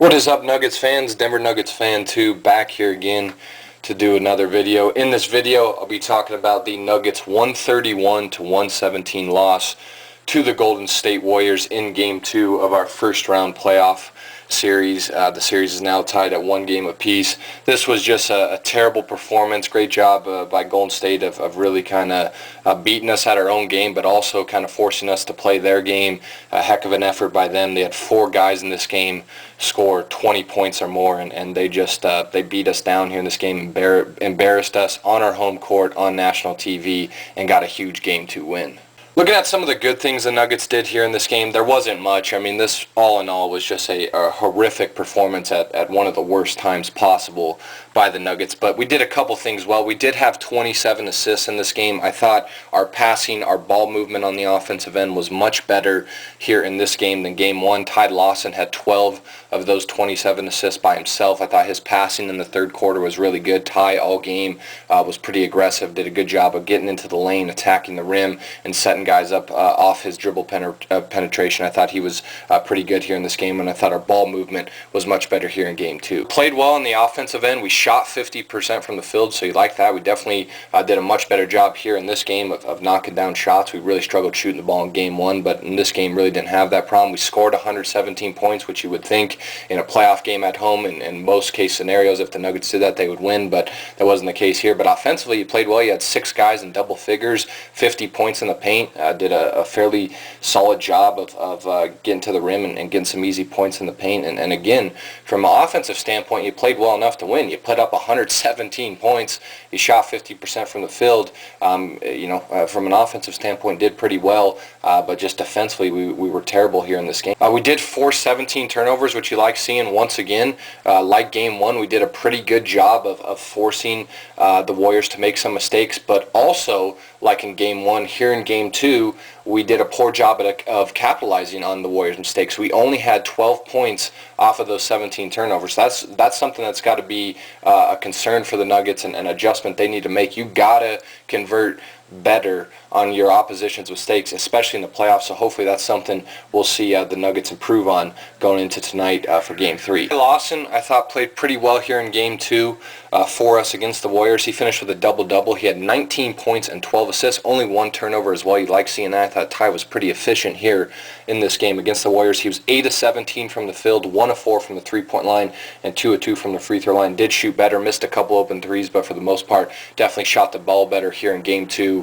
What is up, Nuggets fans? Denver Nuggets fan 2 back here again to do another video. In this video, I'll be talking about the Nuggets 131-117 loss to the Golden State Warriors in Game 2 of our first round playoff series. The series is now tied at 1 game apiece. This was just a terrible performance. Great job by Golden State of really kind of beating us at our own game, but also kind of forcing us to play their game. A heck of an effort by them. They had 4 guys in this game score 20 points or more, and they just they beat us down here in this game, embarrassed us on our home court on national TV, and got a huge Game 2 win. Looking at some of the good things the Nuggets did here in this game, there wasn't much. I mean, this all in all was just a horrific performance at one of the worst times possible by the Nuggets. But we did a couple things well. We did have 27 assists in this game. I thought our passing, our ball movement on the offensive end was much better here in this game than Game 1. Ty Lawson had 12 of those 27 assists by himself. I thought his passing in the third quarter was really good. Ty all game was pretty aggressive, did a good job of getting into the lane, attacking the rim, and setting guys up off his dribble penetration. I thought he was pretty good here in this game, and I thought our ball movement was much better here in Game 2. Played well on the offensive end. We shot 50% from the field, so you like that. We definitely did a much better job here in this game of knocking down shots. We really struggled shooting the ball in Game 1, but in this game really didn't have that problem. We scored 117 points, which you would think in a playoff game at home, and in most case scenarios, if the Nuggets did that, they would win, but that wasn't the case here. But offensively, you played well. You had 6 guys in double figures, 50 points in the paint. Did a fairly solid job of getting to the rim and getting some easy points in the paint. And again, from an offensive standpoint, you played well enough to win. You put up 117 points. You shot 50% from the field. From an offensive standpoint, did pretty well. But just defensively, we were terrible here in this game. We did force 17 turnovers, which you like seeing once again. Like Game 1, we did a pretty good job of forcing the Warriors to make some mistakes, but also, like in Game 1, here in Game 2, we did a poor job of capitalizing on the Warriors' mistakes. We only had 12 points off of those 17 turnovers. That's something that's got to be a concern for the Nuggets and an adjustment they need to make. You got to convert better on your opposition's mistakes, especially in the playoffs. So hopefully that's something we'll see the Nuggets improve on going into tonight for Game 3. Lawson, I thought, played pretty well here in Game 2 for us against the Warriors. He finished with a double-double. He had 19 points and 12 assists, only 1 turnover as well. You like seeing that. I thought Ty was pretty efficient here in this game against the Warriors. He was 8 of 17 from the field, 1 of 4 from the three-point line, and 2 of 2 from the free throw line. Did shoot better, missed a couple open threes, but for the most part, definitely shot the ball better here in Game 2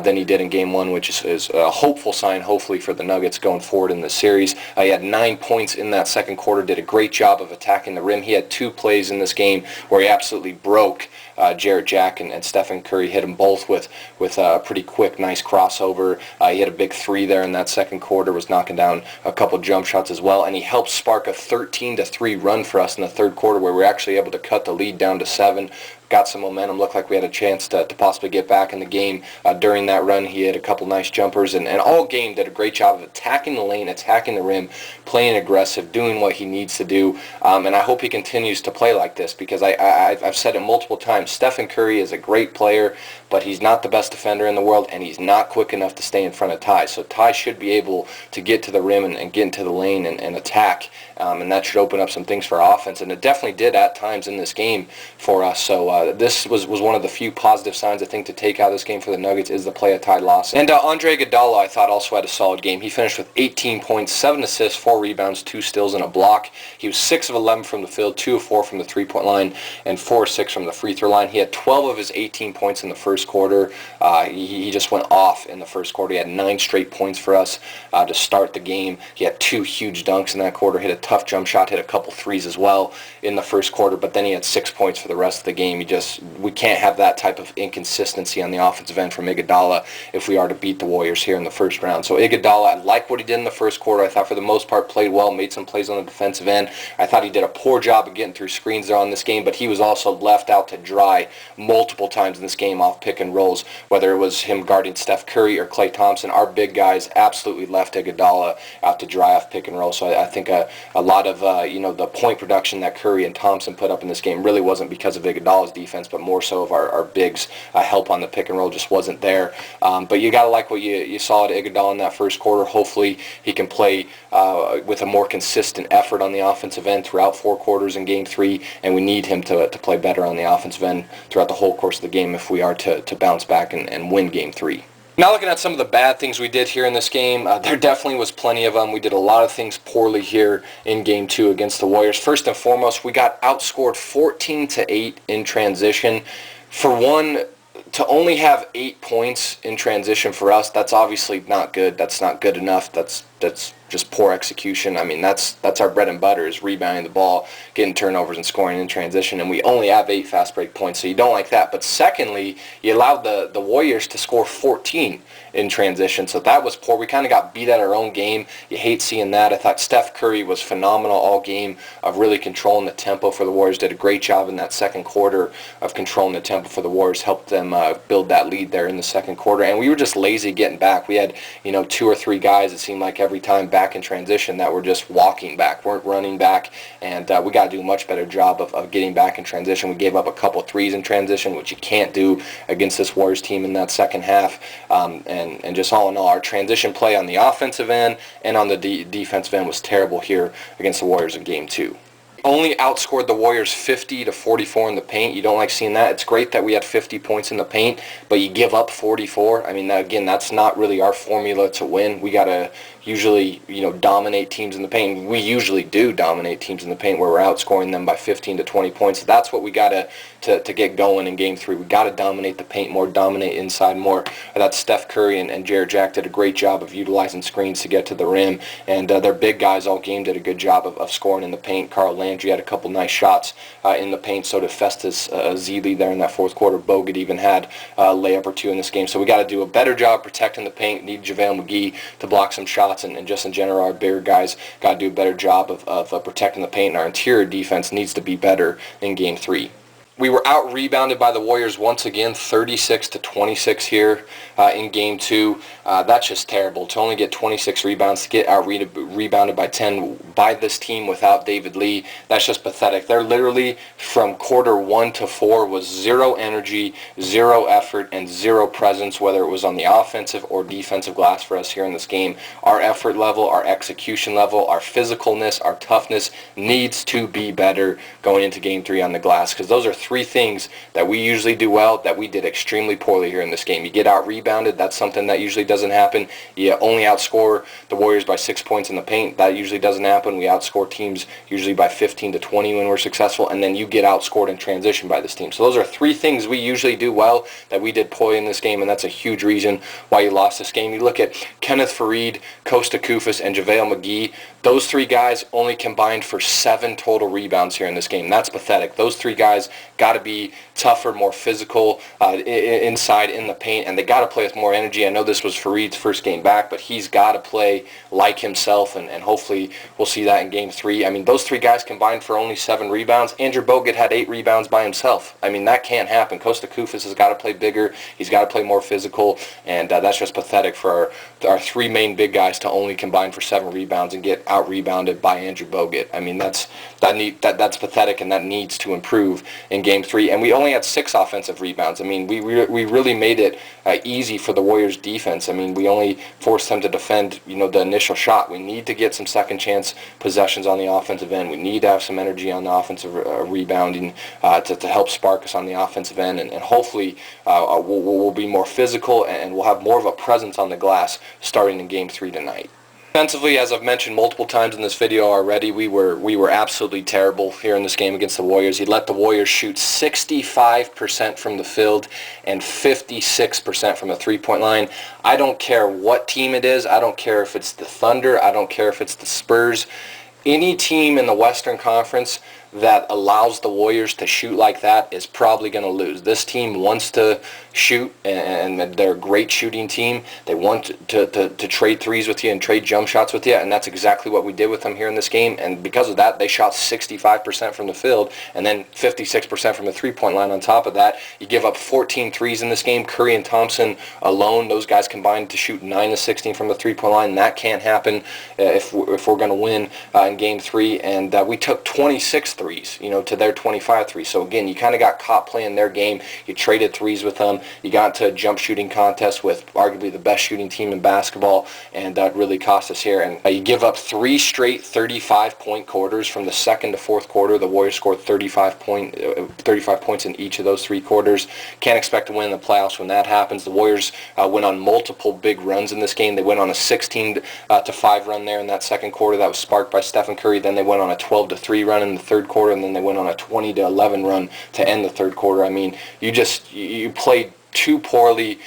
than he did in Game 1, which is a hopeful sign, hopefully, for the Nuggets going forward in this series. He had 9 points in that second quarter, did a great job of attacking the rim. He had 2 plays in this game where he absolutely broke Jarrett Jack and Stephen Curry, hit them both with a pretty quick, nice crossover. He had a big 3 there in that second quarter, was knocking down a couple jump shots as well, and he helped spark a 13-3 run for us in the third quarter where we were actually able to cut the lead down to 7. Got some momentum, looked like we had a chance to possibly get back in the game. During that run, he had a couple nice jumpers, and all game did a great job of attacking the lane, attacking the rim, playing aggressive, doing what he needs to do, and I hope he continues to play like this because I've said it multiple times. Stephen Curry is a great player, but he's not the best defender in the world, and he's not quick enough to stay in front of Ty. So Ty should be able to get to the rim and get into the lane and attack, and that should open up some things for our offense, and it definitely did at times in this game for us. So this was one of the few positive signs, I think, to take out of this game for the Nuggets is the play of Ty Lawson. And Andre Iguodala, I thought, also had a solid game. He finished with 18 points, 7 assists, 4 rebounds, 2 steals, and a block. He was 6 of 11 from the field, 2 of 4 from the three-point line, and 4 of 6 from the free throw line. He had 12 of his 18 points in the first quarter. He just went off in the first quarter. He had 9 straight points for us to start the game. He had 2 huge dunks in that quarter, hit a tough jump shot, hit a couple threes as well in the first quarter, but then he had 6 points for the rest of the game. We can't have that type of inconsistency on the offensive end from Iguodala if we are to beat the Warriors here in the first round. So Iguodala, I like what he did in the first quarter. I thought for the most part played well, made some plays on the defensive end. I thought he did a poor job of getting through screens there on this game, but he was also left out to dry multiple times in this game off pick and rolls, whether it was him guarding Steph Curry or Klay Thompson. Our big guys absolutely left Iguodala out to dry off pick and roll. So I think a lot of the point production that Curry and Thompson put up in this game really wasn't because of Iguodala's defense, but more so of our bigs' help on the pick and roll just wasn't there. But you got to like what you saw at Iguodala in that first quarter. Hopefully he can play with a more consistent effort on the offensive end throughout 4 quarters in Game 3, and we need him to play better on the offensive end throughout the whole course of the game if we are to bounce back and win Game 3. Now looking at some of the bad things we did here in this game, there definitely was plenty of them. We did a lot of things poorly here in Game 2 against the Warriors. First and foremost, we got outscored 14-8 in transition. For one, to only have 8 points in transition for us, that's obviously not good. That's not good enough. That's just poor execution. I mean, that's our bread and butter, is rebounding the ball, getting turnovers, and scoring in transition, and we only have 8 fast break points, so you don't like that. But secondly, you allowed the Warriors to score 14 in transition, so that was poor. We kind of got beat at our own game. You hate seeing that. I thought Steph Curry was phenomenal all game of really controlling the tempo for the Warriors. Did a great job in that second quarter of controlling the tempo for the Warriors, helped them build that lead there in the second quarter, and we were just lazy getting back. We had 2 or 3 guys, it seemed like, every time back in transition that were just walking back, weren't running back, and we got to do a much better job of getting back in transition. We gave up a couple threes in transition, which you can't do against this Warriors team in that second half, and just all in all, our transition play on the offensive end and on the defensive end was terrible here against the Warriors in Game 2. Only outscored the Warriors 50-44 in the paint. You don't like seeing that. It's great that we had 50 points in the paint, but you give up 44. I mean, again, that's not really our formula to win. We got to usually, dominate teams in the paint. We usually do dominate teams in the paint where we're outscoring them by 15 to 20 points. That's what we got to get going in Game 3. We got to dominate the paint more, dominate inside more. That's Steph Curry and Jarrett Jack did a great job of utilizing screens to get to the rim, and their big guys all game did a good job of scoring in the paint. Carl Landry had a couple nice shots in the paint. So did Festus Ezeli there in that fourth quarter. Bogut even had a layup or 2 in this game. So we got to do a better job protecting the paint. Need JaVale McGee to block some shots, and just in general, our bigger guys got to do a better job of protecting the paint, and our interior defense needs to be better in Game 3. We were out-rebounded by the Warriors once again, 36-26 here in Game 2. That's just terrible. To only get 26 rebounds, to get out-rebounded by 10 by this team without David Lee, that's just pathetic. They're literally, from quarter 1 to 4, was 0 energy, 0 effort, and 0 presence, whether it was on the offensive or defensive glass for us here in this game. Our effort level, our execution level, our physicalness, our toughness needs to be better going into Game 3 on the glass, because those are 3 things that we usually do well that we did extremely poorly here in this game. You get out-rebounded, that's something that usually doesn't happen. You only outscore the Warriors by 6 points in the paint, that usually doesn't happen. We outscore teams usually by 15 to 20 when we're successful, and then you get outscored in transition by this team. So those are 3 things we usually do well that we did poorly in this game, and that's a huge reason why you lost this game. You look at Kenneth Faried, Kosta Koufos, and JaVale McGee. Those 3 guys only combined for 7 total rebounds here in this game. That's pathetic. Those 3 guys got to be tougher, more physical inside in the paint, and they got to play with more energy. I know this was Faried's first game back, but he's got to play like himself, and hopefully we'll see that in Game 3. I mean, those 3 guys combined for only 7 rebounds. Andrew Bogut had 8 rebounds by himself. I mean, that can't happen. Kosta Koufos has got to play bigger. He's got to play more physical, and that's just pathetic for our 3 main big guys to only combine for 7 rebounds and get out-rebounded by Andrew Bogut. I mean, that's pathetic, and that needs to improve in Game 3. And we only had 6 offensive rebounds. I mean, we really made it easy for the Warriors defense. I mean, we only forced them to defend, the initial shot. We need to get some second chance possessions on the offensive end. We need to have some energy on the offensive rebounding to help spark us on the offensive end, and hopefully we'll be more physical, and we'll have more of a presence on the glass starting in Game 3 tonight. Defensively, as I've mentioned multiple times in this video already, we were absolutely terrible here in this game against the Warriors. He let the Warriors shoot 65% from the field and 56% from the three-point line. I don't care what team it is. I don't care if it's the Thunder. I don't care if it's the Spurs. Any team in the Western Conference that allows the Warriors to shoot like that is probably going to lose. This team wants to shoot, and they're a great shooting team. They want to trade threes with you and trade jump shots with you, and that's exactly what we did with them here in this game. And because of that, they shot 65% from the field and then 56% from the three-point line on top of that. You give up 14 threes in this game. Curry and Thompson alone, those guys combined to shoot 9 of 16 from the three-point line. That can't happen if we're going to win in in Game 3, and we took 26 threes, to their 25 threes. So again, you kind of got caught playing their game. You traded threes with them. You got into a jump shooting contest with arguably the best shooting team in basketball, and that really cost us here. And you give up 3 straight 35-point quarters from the second to fourth quarter. The Warriors scored 35 points in each of those 3 quarters. Can't expect to win in the playoffs when that happens. The Warriors went on multiple big runs in this game. They went on a 16-5 run there in that second quarter that was sparked by Stephen Curry. Then they went on a 12-3 run in the third quarter, and then they went on a 20-11 run to end the third quarter. I mean, you played too poorly,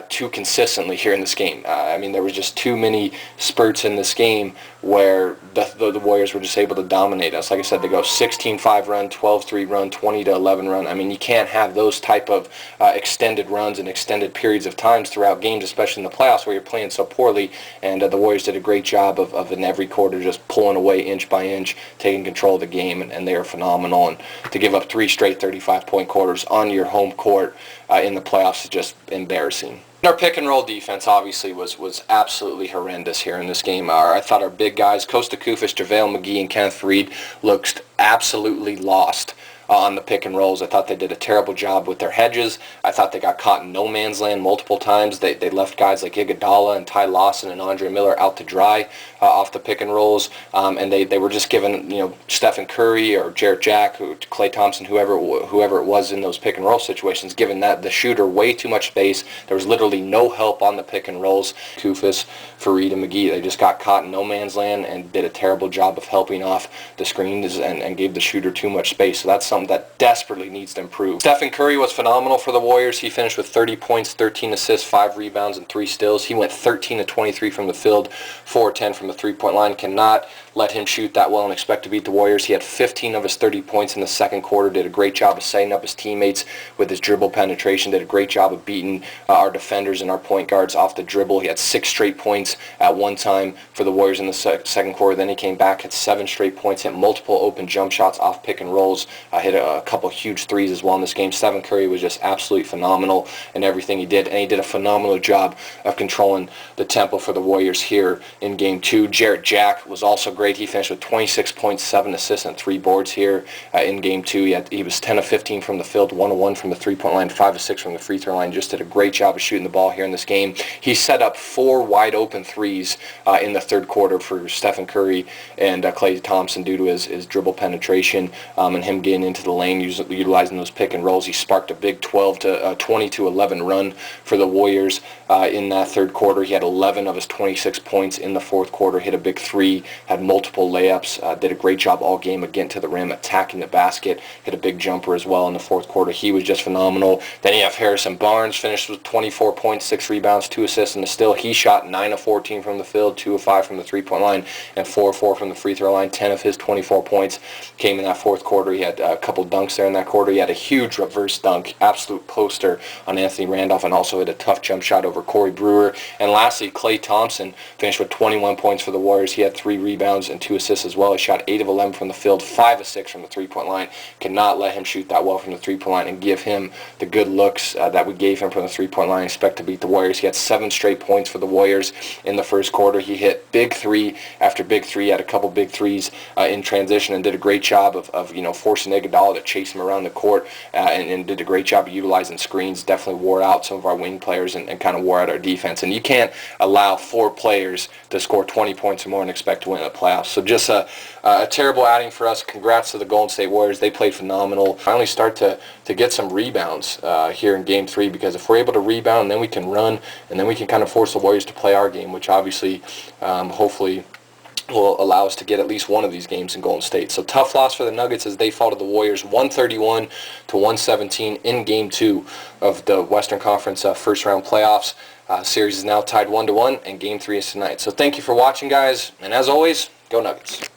too consistently here in this game. I mean, there was just too many spurts in this game where the Warriors were just able to dominate us. Like I said, they go 16-5 run, 12-3 run, 20-11 run. I mean, you can't have those type of extended runs and extended periods of times throughout games, especially in the playoffs where you're playing so poorly. And the Warriors did a great job of in every quarter just pulling away inch by inch, taking control of the game, and they are phenomenal. And to give up 3 straight 35-point quarters on your home court in the playoffs is just embarrassing. Our pick and roll defense obviously was absolutely horrendous here in this game. I thought our big guys, Kosta Koufos, JaVale McGee, and Kenneth Faried, looked absolutely lost on the pick and rolls. I thought they did a terrible job with their hedges. I thought they got caught in no man's land multiple times. They left guys like Iguodala and Ty Lawson and Andre Miller out to dry off the pick and rolls, and they were just giving Stephen Curry or Jarrett Jack, Klay Thompson, whoever it was in those pick and roll situations, giving the shooter way too much space. There was literally no help on the pick and rolls. Koufos, Faried, and McGee, they just got caught in no man's land and did a terrible job of helping off the screens and gave the shooter too much space. So that's something that desperately needs to improve. Stephen Curry was phenomenal for the Warriors. He finished with 30 points, 13 assists, 5 rebounds, and 3 steals. He went 13-23 from the field, 4-10 from the three-point line. Cannot let him shoot that well and expect to beat the Warriors. He had 15 of his 30 points in the second quarter, did a great job of setting up his teammates with his dribble penetration, did a great job of beating our defenders and our point guards off the dribble. He had 6 straight points at one time for the Warriors in the second quarter. Then he came back, had 7 straight points, hit multiple open jump shots off pick and rolls, hit a couple huge threes as well in this game. Stephen Curry was just absolutely phenomenal in everything he did, and he did a phenomenal job of controlling the tempo for the Warriors here in Game 2. Jarrett Jack was also great. He finished with 26 points, 7 assists, and 3 boards here in Game 2. He was 10 of 15 from the field, 1 of 1 from the three-point line, 5 of 6 from the free throw line. Just did a great job of shooting the ball here in this game. He set up 4 wide-open threes in the third quarter for Stephen Curry and Klay Thompson due to his dribble penetration and him getting into the lane, utilizing those pick and rolls. He sparked a big 20-11 run for the Warriors in that third quarter. He had 11 of his 26 points in the fourth quarter, hit a big 3, had multiple layups, did a great job all game of getting to the rim, attacking the basket, hit a big jumper as well in the fourth quarter. He was just phenomenal. Then you have Harrison Barnes, finished with 24 points, 6 rebounds, 2 assists, and a steal. He shot 9 of 14 from the field, 2 of 5 from the three-point line, and 4 of 4 from the free throw line. 10 of his 24 points came in that fourth quarter. He had a couple dunks there in that quarter. He had a huge reverse dunk, absolute poster on Anthony Randolph, and also hit a tough jump shot over Corey Brewer. And lastly, Klay Thompson finished with 21 points for the Warriors. He had 3 rebounds and 2 assists as well. He shot 8 of 11 from the field, 5 of 6 from the three-point line. Cannot let him shoot that well from the three-point line and give him the good looks that we gave him from the three-point line. Expect to beat the Warriors. He had 7 straight points for the Warriors in the first quarter. He hit big 3 after big 3, had a couple big threes in transition, and did a great job of forcing Iguodala to chase him around the court, and did a great job of utilizing screens. Definitely wore out some of our wing players and kind of wore out our defense. And you can't allow 4 players to score 20 points or more and expect to win in the playoffs. So just a terrible outing for us. Congrats to the Golden State Warriors. They played phenomenal. Finally start to get some rebounds here in Game 3, because if we're able to rebound, then we can run, and then we can kind of force the Warriors to play our game, which obviously, hopefully, will allow us to get at least one of these games in Golden State. So tough loss for the Nuggets as they fall to the Warriors 131-117 in Game 2 of the Western Conference first round playoffs. Series is now tied 1-1, and Game 3 is tonight. So thank you for watching, guys, and as always, go Nuggets.